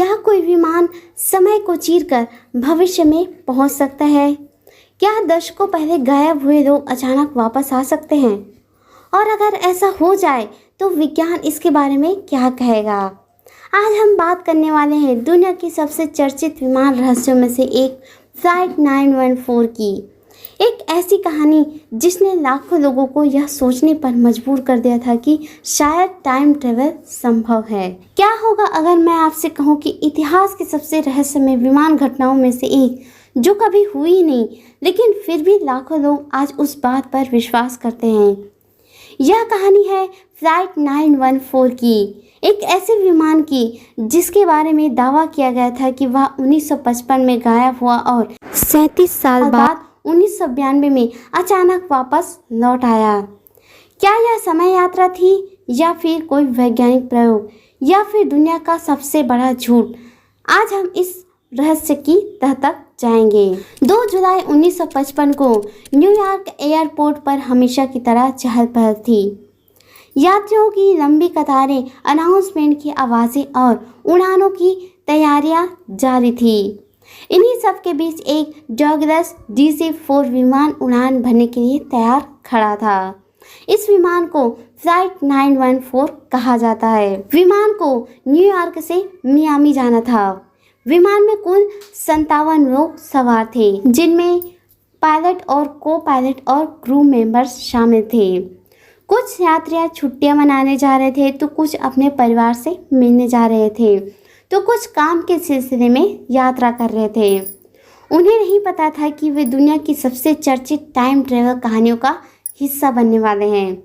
क्या कोई विमान समय को चीरकर भविष्य में पहुंच सकता है? क्या दशकों पहले गायब हुए लोग अचानक वापस आ सकते हैं? और अगर ऐसा हो जाए तो विज्ञान इसके बारे में क्या कहेगा? आज हम बात करने वाले हैं दुनिया की सबसे चर्चित विमान रहस्यों में से एक फ्लाइट 914 की। एक ऐसी कहानी जिसने लाखों लोगों को यह सोचने पर मजबूर कर दिया था कि शायद टाइम ट्रेवल संभव है। क्या होगा अगर मैं आपसे कहूँ कि इतिहास की सबसे रहस्यमय विमान घटनाओं में से एक जो कभी हुई नहीं, लेकिन फिर भी लाखों लोग आज उस बात पर विश्वास करते हैं। यह कहानी है फ्लाइट 914 की, एक ऐसे विमान की जिसके बारे में दावा किया गया था कि वह 1955 में गायब हुआ और 37 साल बाद 1992 में अचानक वापस लौट आया। क्या यह समय यात्रा थी या फिर कोई वैज्ञानिक प्रयोग या फिर दुनिया का सबसे बड़ा झूठ? आज हम इस रहस्य की तह तक जाएंगे। 2 जुलाई 1955 को न्यूयॉर्क एयरपोर्ट पर हमेशा की तरह चहल पहल थी। यात्रियों की लंबी कतारें, अनाउंसमेंट की आवाज़ें और उड़ानों की तैयारियां जारी थी। इन्हीं सब के बीच एक डगलस DC-4 विमान उड़ान भरने के लिए तैयार खड़ा था। इस विमान को फ्लाइट 914 कहा जाता है। विमान को न्यूयॉर्क से मियामी जाना था। विमान में कुल 57 लोग सवार थे, जिनमें पायलट और को पायलट और क्रू मेंबर्स शामिल थे। कुछ यात्री छुट्टियां मनाने जा रहे थे तो कुछ अपने परिवार से मिलने जा रहे थे तो कुछ काम के सिलसिले में यात्रा कर रहे थे। उन्हें नहीं पता था कि वे दुनिया की सबसे चर्चित टाइम ट्रेवल कहानियों का हिस्सा बनने वाले हैं।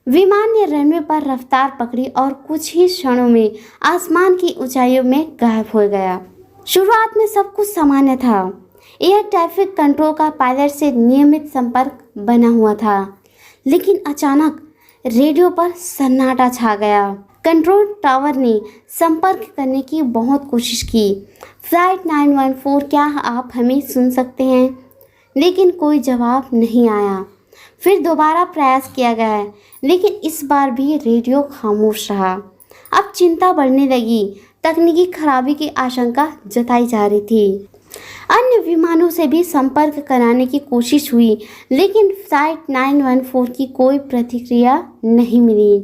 विमान ने रनवे पर रफ्तार पकड़ी और कुछ ही क्षणों में आसमान की ऊंचाइयों में गायब हो गया। शुरुआत में सब कुछ सामान्य था। एयर ट्रैफिक कंट्रोल का पायलट से नियमित संपर्क बना हुआ था, लेकिन अचानक रेडियो पर सन्नाटा छा गया। कंट्रोल टावर ने संपर्क करने की बहुत कोशिश की। फ्लाइट 914, क्या आप हमें सुन सकते हैं? लेकिन कोई जवाब नहीं आया। फिर दोबारा प्रयास किया गया, लेकिन इस बार भी रेडियो खामोश रहा। अब चिंता बढ़ने लगी। तकनीकी खराबी की आशंका जताई जा रही थी। अन्य विमानों से भी संपर्क कराने की कोशिश हुई, लेकिन फ्लाइट 914 की कोई प्रतिक्रिया नहीं मिली।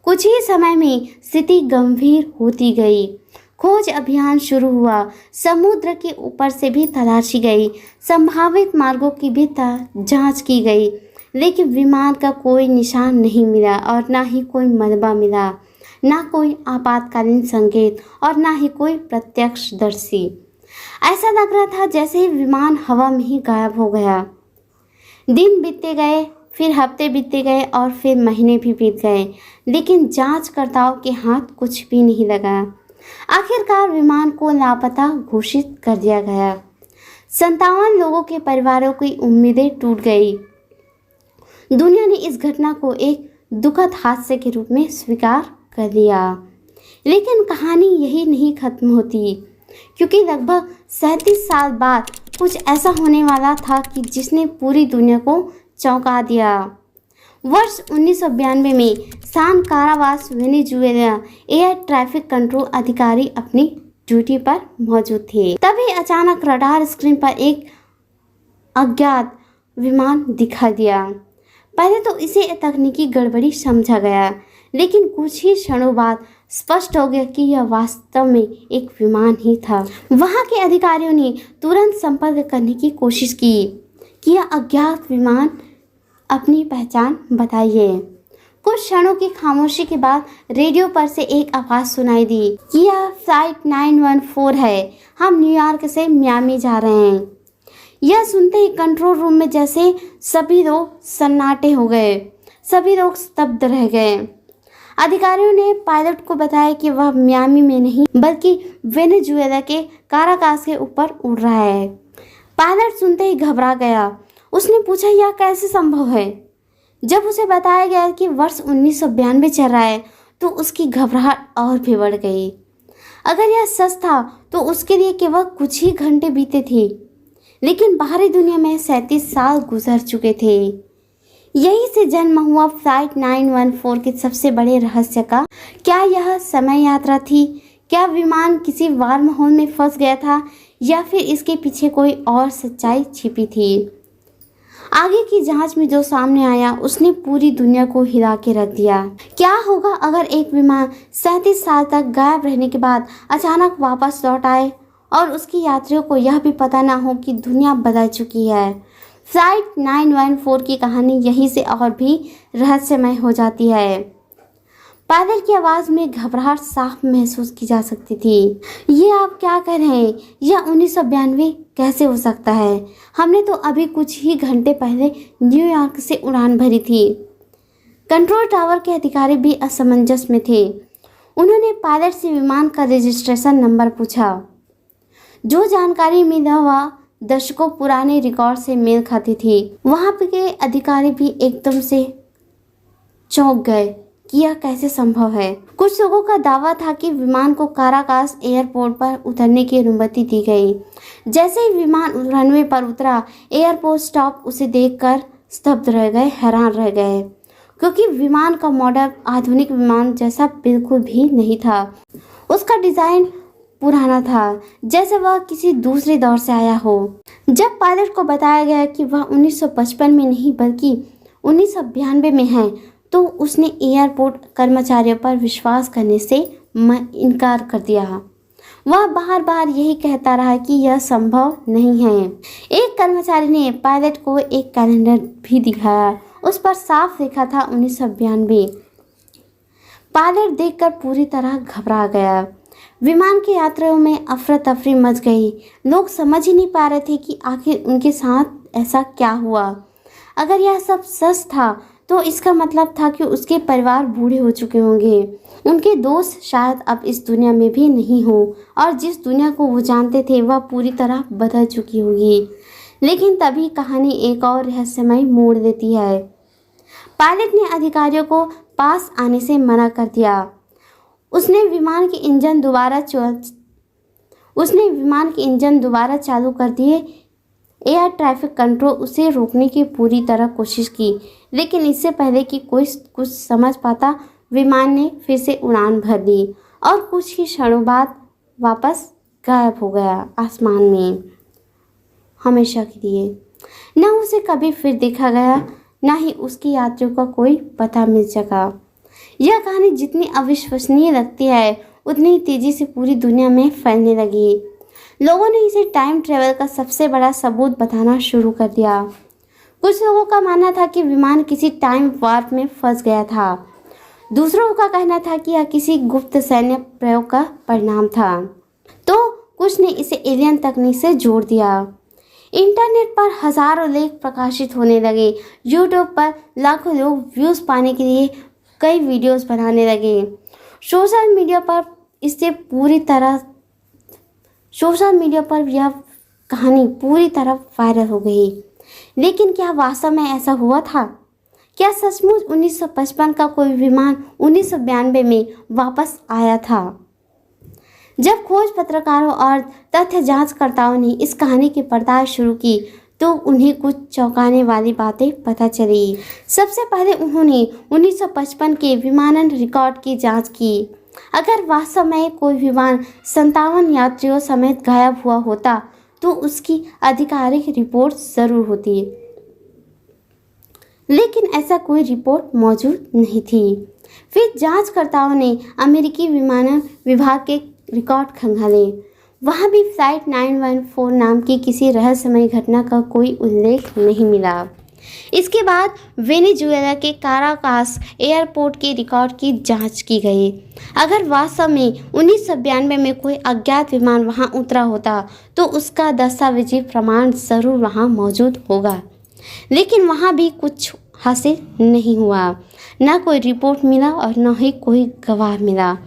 कुछ ही समय में स्थिति गंभीर होती गई। खोज अभियान शुरू हुआ। समुद्र के ऊपर से भी तलाशी गई। संभावित मार्गों की भी जांच की गई, लेकिन विमान का कोई निशान नहीं मिला और ना ही कोई मलबा मिला, ना कोई आपातकालीन संकेत और ना ही कोई प्रत्यक्षदर्शी। ऐसा लग रहा था जैसे ही विमान हवा में ही गायब हो गया। दिन बीतते गए, फिर हफ्ते बीतते गए और फिर महीने भी बीत गए, लेकिन जांचकर्ताओं के हाथ कुछ भी नहीं लगा। आखिरकार विमान को लापता घोषित कर दिया गया। 57 लोगों के परिवारों की उम्मीदें टूट गई। दुनिया ने इस घटना को एक दुखद हादसे के रूप में स्वीकार कर लिया। लेकिन कहानी यही नहीं खत्म होती, क्योंकि लगभग 37 साल बाद कुछ ऐसा होने वाला था कि जिसने पूरी दुनिया को चौंका दिया। वर्ष 1992 में सान कारावास, वेनेजुएला एयर ट्रैफिक कंट्रोल अधिकारी अपनी ड्यूटी पर मौजूद थे। तभी अचानक रडार स्क्रीन पर एक अज्ञात विमान दिखा दिया। पहले तो इसे तकनीकी गड़बड़ी समझा गया, लेकिन कुछ ही क्षणों बाद स्पष्ट हो गया कि यह वास्तव में एक विमान ही था। वहां के अधिकारियों ने तुरंत संपर्क करने की कोशिश की कि यह अज्ञात विमान अपनी पहचान बताइए। कुछ क्षणों की खामोशी के बाद रेडियो पर से एक आवाज़ सुनाई दी कि यह फ्लाइट 914 है, हम न्यूयॉर्क से मियामी जा रहे हैं। यह सुनते ही कंट्रोल रूम में जैसे सभी लोग सन्नाटे हो गए। सभी लोग स्तब्ध रह गए। अधिकारियों ने पायलट को बताया कि वह मियामी में नहीं बल्कि वेनेजुएला के काराकास के ऊपर उड़ रहा है। पायलट सुनते ही घबरा गया। उसने पूछा, यह कैसे संभव है? जब उसे बताया गया कि वर्ष 1992 चल रहा है तो उसकी घबराहट और भी बढ़ गई। अगर यह सच था तो उसके लिए केवल कुछ ही घंटे बीते थे, लेकिन बाहरी दुनिया में 37 साल गुजर चुके थे। यही से जन्म हुआ फ्लाइट 914 के सबसे बड़े रहस्य का। क्या यह समय यात्रा थी? क्या विमान किसी वार्म होल में फंस गया था या फिर इसके पीछे कोई और सच्चाई छिपी थी? आगे की जांच में जो सामने आया उसने पूरी दुनिया को हिला के रख दिया। क्या होगा अगर एक विमान 37 साल तक गायब रहने के बाद अचानक वापस लौट आए और उसके यात्रियों को यह भी पता ना हो कि दुनिया बदल चुकी है। फ्लाइट 914 की कहानी यहीं से और भी रहस्यमय हो जाती है। पायलट की आवाज़ में घबराहट साफ महसूस की जा सकती थी। ये आप क्या कर रहे हैं? यह 1992 कैसे हो सकता है? हमने तो अभी कुछ ही घंटे पहले न्यूयॉर्क से उड़ान भरी थी। कंट्रोल टावर के अधिकारी भी असमंजस में थे। उन्होंने पायलट से विमान का रजिस्ट्रेशन नंबर पूछा। जो जानकारी मिला वह दशकों पुराने रिकॉर्ड से मेल खाती थी। वहाँ के अधिकारी भी एकदम से चौंक गए कि यह कैसे संभव है। कुछ लोगों का दावा था कि विमान को काराकास एयरपोर्ट पर उतरने की अनुमति दी गई। जैसे ही विमान रनवे पर उतरा, एयरपोर्ट स्टाफ उसे देखकर स्तब्ध रह गए, हैरान रह गए, क्योंकि विमान का मॉडल आधुनिक विमान जैसा बिल्कुल भी नहीं था। उसका डिज़ाइन पुराना था, जैसे वह किसी दूसरे दौर से आया हो। जब पायलट को बताया गया कि वह 1955 में नहीं बल्कि 1992 में है, तो उसने एयरपोर्ट कर्मचारियों पर विश्वास करने से इनकार कर दिया। वह बार बार यही कहता रहा कि यह संभव नहीं है। एक कर्मचारी ने पायलट को एक कैलेंडर भी दिखाया। उस पर साफ लिखा था 1992। पायलट देखकर पूरी तरह घबरा गया। विमान के यात्रियों में अफरा तफरी मच गई। लोग समझ ही नहीं पा रहे थे कि आखिर उनके साथ ऐसा क्या हुआ। अगर यह सब सच था तो इसका मतलब था कि उसके परिवार बूढ़े हो चुके होंगे। उनके दोस्त शायद अब इस दुनिया में भी नहीं हो और जिस दुनिया को वो जानते थे वह पूरी तरह बदल चुकी होगी। लेकिन तभी कहानी एक और रहस्यमय मोड़ लेती है। पायलट ने अधिकारियों को पास आने से मना कर दिया। उसने विमान के इंजन दोबारा चालू कर दिए। एयर ट्रैफिक कंट्रोल उसे रोकने की पूरी तरह कोशिश की, लेकिन इससे पहले कि कोई कुछ समझ पाता, विमान ने फिर से उड़ान भर दी और कुछ ही क्षणों बाद वापस गायब हो गया आसमान में, हमेशा के लिए। न उसे कभी फिर देखा गया, न ही उसके यात्रियों का कोई पता मिल सका। यह कहानी जितनी अविश्वसनीय लगती है उतनी ही तेजी से पूरी दुनिया में फैलने लगी। लोगों ने इसे टाइम ट्रेवल का सबसे बड़ा सबूत बताना शुरू कर दिया। कुछ लोगों का मानना था कि विमान किसी टाइम वार्प में फंस गया था। दूसरों का कहना था कि यह किसी गुप्त सैन्य प्रयोग का परिणाम था, तो कुछ ने इसे एलियन तकनीक से जोड़ दिया। इंटरनेट पर हजारों लेख प्रकाशित होने लगे। यूट्यूब पर लाखों लोग व्यूज़ पाने के लिए कई वीडियोस बनाने लगे। सोशल मीडिया पर यह कहानी पूरी तरह वायरल हो गई। लेकिन क्या वास्तव में ऐसा हुआ था? क्या सचमुच 1955 का कोई विमान 1992 में वापस आया था? जब खोज पत्रकारों और तथ्य जांचकर्ताओं ने इस कहानी की पड़ताल शुरू की तो उन्हें कुछ चौंकाने वाली बातें पता चली। सबसे पहले उन्होंने 1955 के विमानन रिकॉर्ड की जांच की। अगर वास्तव में कोई विमान 57 यात्रियों समेत गायब हुआ होता तो उसकी आधिकारिक रिपोर्ट जरूर होती, लेकिन ऐसा कोई रिपोर्ट मौजूद नहीं थी। फिर जांचकर्ताओं ने अमेरिकी विमानन विभाग के रिकॉर्ड खंगाले। वहाँ भी फ्लाइट 914 नाम की किसी रहस्यमय घटना का कोई उल्लेख नहीं मिला। इसके बाद वेनेजुएला के काराकास एयरपोर्ट के रिकॉर्ड की जांच की गई। अगर वास्तव में 1992 में कोई अज्ञात विमान वहां उतरा होता तो उसका दस्तावेजी प्रमाण जरूर वहां मौजूद होगा, लेकिन वहां भी कुछ हासिल नहीं हुआ। न कोई रिपोर्ट मिला और न ही कोई गवाह मिला,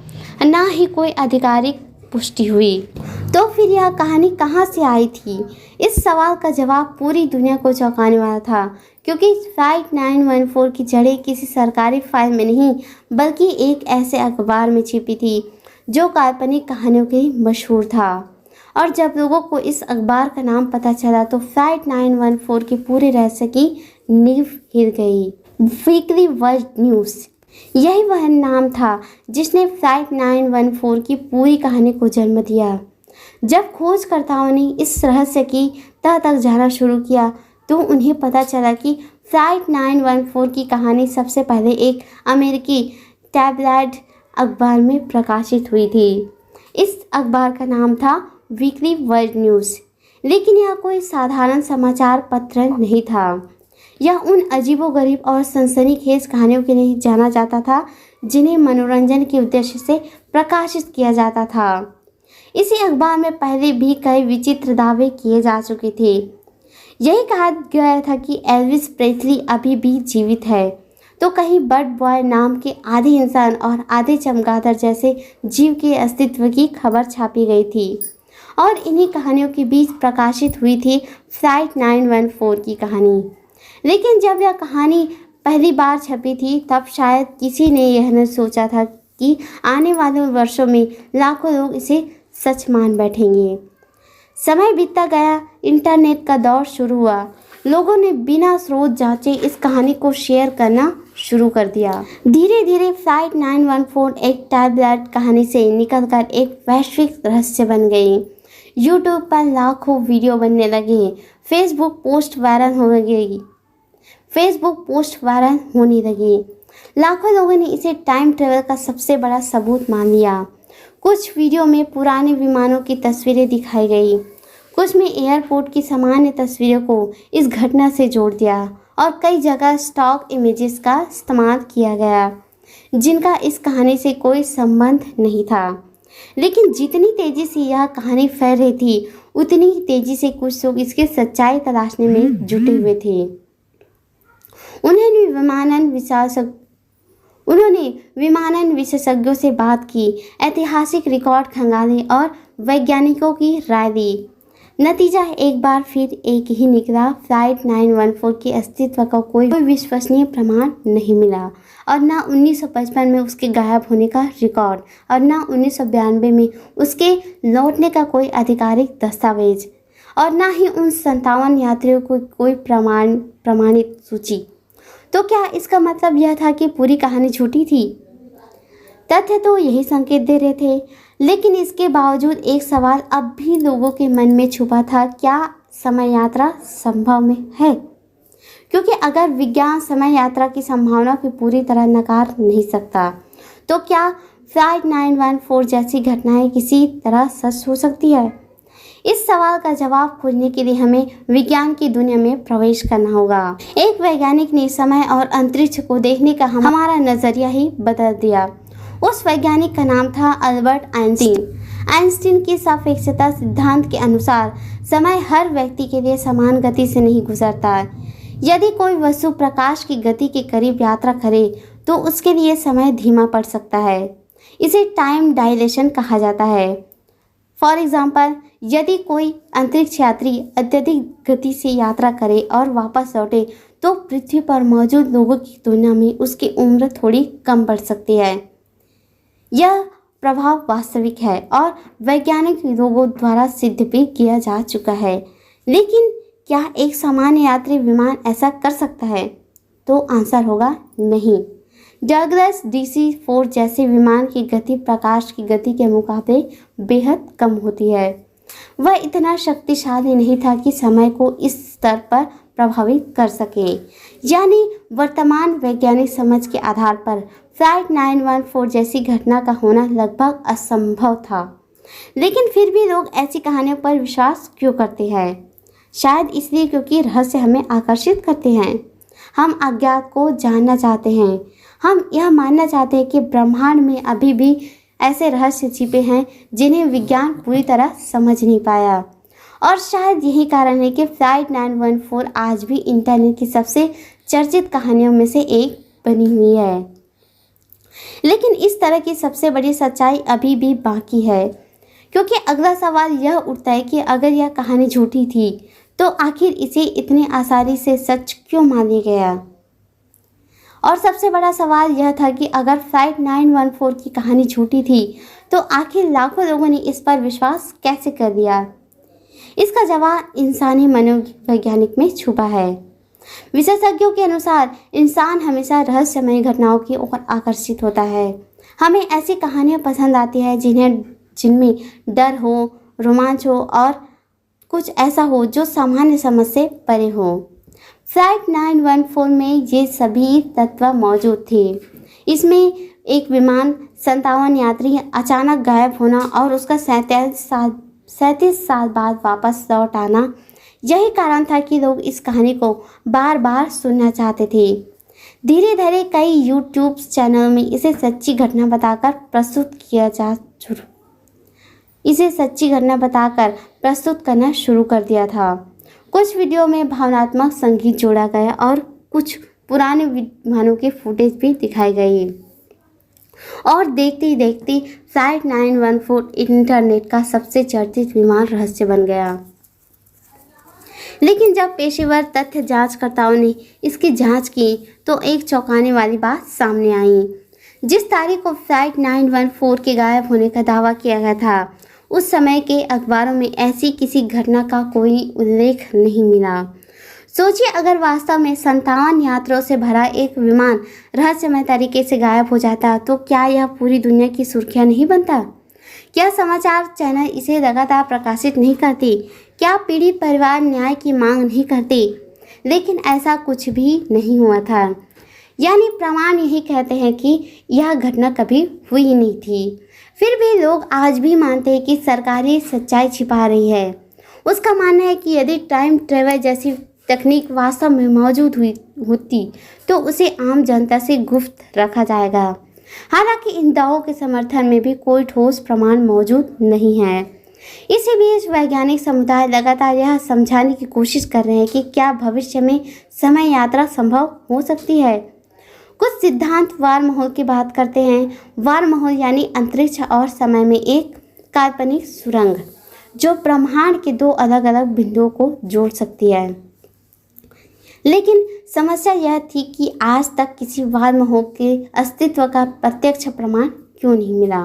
न ही कोई आधिकारिक पुष्टि हुई। तो फिर यह कहानी कहाँ से आई थी? इस सवाल का जवाब पूरी दुनिया को चौंकाने वाला था, क्योंकि फ्लाइट 914 की जड़ें किसी सरकारी फाइल में नहीं बल्कि एक ऐसे अखबार में छिपी थी जो काल्पनिक कहानियों के लिए मशहूर था। और जब लोगों को इस अखबार का नाम पता चला तो फ्लाइट 914 के पूरे रहस्य की नींव हिल गई। वीकली वर्ल्ड न्यूज़ यही वह नाम था जिसने फ्लाइट 914 की पूरी कहानी को जन्म दिया। जब खोजकर्ताओं ने इस रहस्य की तह तक जाना शुरू किया तो उन्हें पता चला कि फ्लाइट 914 की कहानी सबसे पहले एक अमेरिकी टैबलॉइड अखबार में प्रकाशित हुई थी। इस अखबार का नाम था वीकली वर्ल्ड न्यूज़, लेकिन यह कोई साधारण समाचार पत्र नहीं था। यह उन अजीबोगरीब और सनसनीखेज कहानियों के लिए जाना जाता था जिन्हें मनोरंजन के उद्देश्य से प्रकाशित किया जाता था। इसी अखबार में पहले भी कई विचित्र दावे किए जा चुके थे। यही कहा गया था कि एल्विस प्रेस्ली अभी भी जीवित है, तो कहीं बर्ड बॉय नाम के आधे इंसान और आधे चमगादड़ जैसे जीव के अस्तित्व की खबर छापी गई थी और इन्हीं कहानियों के बीच प्रकाशित हुई थी फ्लाइट 914 की कहानी। लेकिन जब यह कहानी पहली बार छपी थी तब शायद किसी ने यह न सोचा था कि आने वाले वर्षों में लाखों लोग इसे सच मान बैठेंगे। समय बीतता गया, इंटरनेट का दौर शुरू हुआ। लोगों ने बिना स्रोत जांचे इस कहानी को शेयर करना शुरू कर दिया। धीरे धीरे फ्लाइट 914 एक टैबलॉइड कहानी से निकलकर एक वैश्विक रहस्य बन गई। यूट्यूब पर लाखों वीडियो बनने लगे, फेसबुक पोस्ट वायरल होने लगी। लाखों लोगों ने इसे टाइम ट्रेवल का सबसे बड़ा सबूत मान लिया। कुछ वीडियो में पुराने विमानों की तस्वीरें दिखाई गई, कुछ में एयरपोर्ट की सामान्य तस्वीरों को इस घटना से जोड़ दिया और कई जगह स्टॉक इमेजेस का इस्तेमाल किया गया जिनका इस कहानी से कोई संबंध नहीं था। लेकिन जितनी तेज़ी से यह कहानी फैल रही थी उतनी ही तेज़ी से कुछ लोग इसकी सच्चाई तलाशने में जुटे हुए थे। उन्होंने विमानन विशेषज्ञों से बात की, ऐतिहासिक रिकॉर्ड खंगाले और वैज्ञानिकों की राय ली। नतीजा एक बार फिर एक ही निकला। फ्लाइट 914 के अस्तित्व का कोई विश्वसनीय प्रमाण नहीं मिला और न 1955 में उसके गायब होने का रिकॉर्ड और न 1992 में उसके लौटने का कोई आधिकारिक दस्तावेज और न ही उन 57 यात्रियों को कोई प्रमाणित सूची। तो क्या इसका मतलब यह था कि पूरी कहानी झूठी थी? तथ्य तो यही संकेत दे रहे थे, लेकिन इसके बावजूद एक सवाल अब भी लोगों के मन में छुपा था, क्या समय यात्रा संभव में है? क्योंकि अगर विज्ञान समय यात्रा की संभावना को पूरी तरह नकार नहीं सकता, तो क्या फ्लाइट 914 जैसी घटनाएं किसी तरह सच हो सकती है? इस सवाल का जवाब खोजने के लिए हमें विज्ञान की दुनिया में प्रवेश करना होगा। एक वैज्ञानिक ने समय और अंतरिक्ष को देखने का हमारा नजरिया ही बदल दिया। उस वैज्ञानिक का नाम था अल्बर्ट आइंस्टीन। आइंस्टीन की सापेक्षता सिद्धांत के अनुसार समय हर व्यक्ति के लिए समान गति से नहीं गुजरता। यदि कोई वस्तु प्रकाश की गति के करीब यात्रा करे तो उसके लिए समय धीमा पड़ सकता है। इसे टाइम डायलेशन कहा जाता है। फॉर एग्जाम्पल, यदि कोई अंतरिक्ष यात्री अत्यधिक गति से यात्रा करे और वापस लौटे तो पृथ्वी पर मौजूद लोगों की तुलना में उसकी उम्र थोड़ी कम बढ़ सकती है। यह प्रभाव वास्तविक है और वैज्ञानिक लोगों द्वारा सिद्ध भी किया जा चुका है। लेकिन क्या एक सामान्य यात्री विमान ऐसा कर सकता है? तो आंसर होगा नहीं। डगलस DC-4 जैसे विमान की गति प्रकाश की गति के मुकाबले बेहद कम होती है। वह इतना शक्तिशाली नहीं था कि समय को इस स्तर पर प्रभावित कर सके। यानी वर्तमान वैज्ञानिक समझ के आधार पर फ्लाइट 914 जैसी घटना का होना लगभग असंभव था। लेकिन फिर भी लोग ऐसी कहानियों पर विश्वास क्यों करते हैं? शायद इसलिए क्योंकि रहस्य हमें आकर्षित करते हैं। हम अज्ञात को जानना चाहते हैं। हम यह मानना चाहते हैं कि ब्रह्मांड में अभी भी ऐसे रहस्य छिपे हैं जिन्हें विज्ञान पूरी तरह समझ नहीं पाया। और शायद यही कारण है कि फ्लाइट 914 आज भी इंटरनेट की सबसे चर्चित कहानियों में से एक बनी हुई है। लेकिन इस तरह की सबसे बड़ी सच्चाई अभी भी बाकी है, क्योंकि अगला सवाल यह उठता है कि अगर यह कहानी झूठी थी तो आखिर इसे इतनी आसानी से सच क्यों मान लिया गया? और सबसे बड़ा सवाल यह था कि अगर फ्लाइट 914 की कहानी झूठी थी तो आखिर लाखों लोगों ने इस पर विश्वास कैसे कर लिया? इसका जवाब इंसानी मनोवैज्ञानिक में छुपा है। विशेषज्ञों के अनुसार इंसान हमेशा रहस्यमय घटनाओं की ओर आकर्षित होता है। हमें ऐसी कहानियाँ पसंद आती है जिनमें डर हो, रोमांच हो और कुछ ऐसा हो जो सामान्य समझ से परे हो। फ्लाइट 914 में ये सभी तत्व मौजूद थे। इसमें एक विमान, 57 यात्री, अचानक गायब होना और उसका 37 साल बाद वापस लौट आना, यही कारण था कि लोग इस कहानी को बार बार सुनना चाहते थे। धीरे धीरे कई यूट्यूब चैनल में इसे सच्ची घटना बताकर प्रस्तुत करना शुरू कर दिया था। कुछ वीडियो में भावनात्मक संगीत जोड़ा गया और कुछ पुराने विमानों के फुटेज भी दिखाई गई और देखते ही देखते फ्लाइट 914 इंटरनेट का सबसे चर्चित विमान रहस्य बन गया। लेकिन जब पेशेवर तथ्य जांचकर्ताओं ने इसकी जांच की तो एक चौंकाने वाली बात सामने आई। जिस तारीख को फ्लाइट 914 के गायब होने का दावा किया गया था, उस समय के अखबारों में ऐसी किसी घटना का कोई उल्लेख नहीं मिला। सोचिए, अगर वास्तव में 57 यात्रियों से भरा एक विमान रहस्यमय तरीके से गायब हो जाता तो क्या यह पूरी दुनिया की सुर्खियां नहीं बनता? क्या समाचार चैनल इसे लगातार प्रकाशित नहीं करते? क्या पीड़ित परिवार न्याय की मांग नहीं करते? लेकिन ऐसा कुछ भी नहीं हुआ था। यानी प्रमाण यही कहते हैं कि यह घटना कभी हुई ही नहीं थी। फिर भी लोग आज भी मानते हैं कि सरकारी सच्चाई छिपा रही है। उसका मानना है कि यदि टाइम ट्रेवल जैसी तकनीक वास्तव में मौजूद होती तो उसे आम जनता से गुप्त रखा जाएगा। हालांकि इन दावों के समर्थन में भी कोई ठोस प्रमाण मौजूद नहीं है। इसी बीच वैज्ञानिक समुदाय लगातार यह समझाने की कोशिश कर रहे हैं कि क्या भविष्य में समय यात्रा संभव हो सकती है। कुछ सिद्धांत वार्महोल की बात करते हैं। वार्महोल यानी अंतरिक्ष और समय में एक काल्पनिक सुरंग जो ब्रह्मांड के दो अलग अलग बिंदुओं को जोड़ सकती है। लेकिन समस्या यह थी कि आज तक किसी वार्महोल के अस्तित्व का प्रत्यक्ष प्रमाण क्यों नहीं मिला,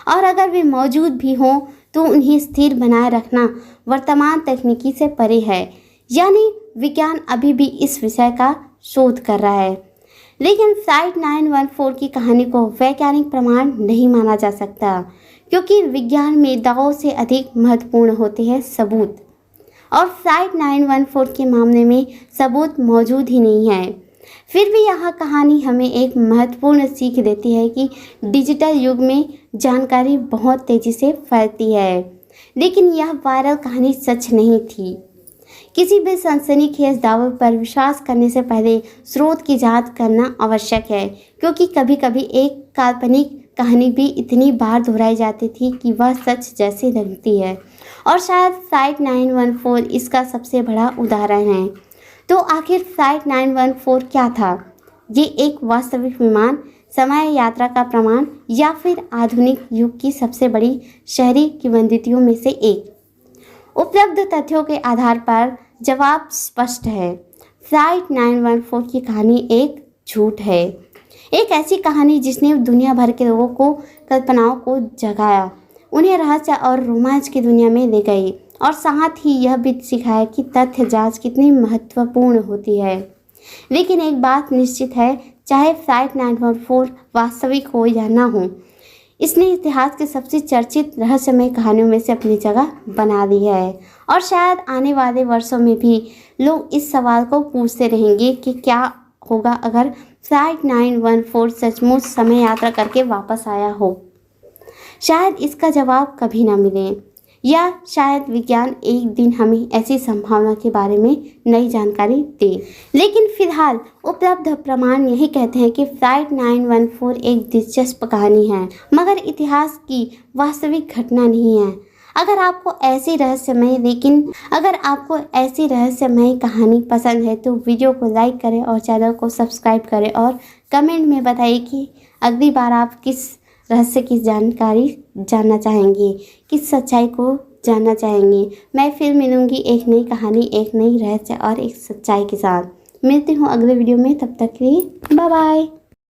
और अगर वे मौजूद भी हों तो उन्हें स्थिर बनाए रखना वर्तमान तकनीकी से परे है। यानी विज्ञान अभी भी इस विषय का शोध कर रहा है। लेकिन फ्लाइट 914 की कहानी को वैज्ञानिक प्रमाण नहीं माना जा सकता, क्योंकि विज्ञान में दावों से अधिक महत्वपूर्ण होते हैं सबूत, और फ्लाइट 914 के मामले में सबूत मौजूद ही नहीं है। फिर भी यह कहानी हमें एक महत्वपूर्ण सीख देती है कि डिजिटल युग में जानकारी बहुत तेज़ी से फैलती है। लेकिन यह वायरल कहानी सच नहीं थी। किसी भी सनसनीखेज दावे पर विश्वास करने से पहले स्रोत की जांच करना आवश्यक है, क्योंकि कभी कभी एक काल्पनिक कहानी भी इतनी बार दोहराई जाती थी कि वह सच जैसी लगती है, और शायद फ्लाइट 914 इसका सबसे बड़ा उदाहरण है। तो आखिर फ्लाइट 914 क्या था? ये एक वास्तविक विमान, समय यात्रा का प्रमाण, या फिर आधुनिक युग की सबसे बड़ी शहरी किंवदंतियों में से एक? उपलब्ध तथ्यों के आधार पर जवाब स्पष्ट है। फ्लाइट 914 की कहानी एक झूठ है, एक ऐसी कहानी जिसने दुनिया भर के लोगों को कल्पनाओं को जगाया, उन्हें रहस्य और रोमांच की दुनिया में ले गई, और साथ ही यह भी सिखाया कि तथ्य जांच कितनी महत्वपूर्ण होती है। लेकिन एक बात निश्चित है, चाहे फ्लाइट 914 वास्तविक हो या ना हो, इसने इतिहास के सबसे चर्चित रहस्यमय कहानियों में से अपनी जगह बना ली है। और शायद आने वाले वर्षों में भी लोग इस सवाल को पूछते रहेंगे कि क्या होगा अगर फ्लाइट 914 सचमुच समय यात्रा करके वापस आया हो। शायद इसका जवाब कभी ना मिले, या शायद विज्ञान एक दिन हमें ऐसी संभावना के बारे में नई जानकारी दे। लेकिन फिलहाल उपलब्ध प्रमाण यही कहते हैं कि फ्लाइट 914 एक दिलचस्प कहानी है, मगर इतिहास की वास्तविक घटना नहीं है। अगर आपको ऐसी रहस्यमय कहानी पसंद है तो वीडियो को लाइक करें और चैनल को सब्सक्राइब करें, और कमेंट में बताइए कि अगली बार आप किस रहस्य की जानकारी जानना चाहेंगे, किस सच्चाई को जानना चाहेंगे। मैं फिर मिलूंगी एक नई कहानी, एक नई रहस्य और एक सच्चाई के साथ। मिलती हूँ अगले वीडियो में, तब तक के लिए बाय बाय।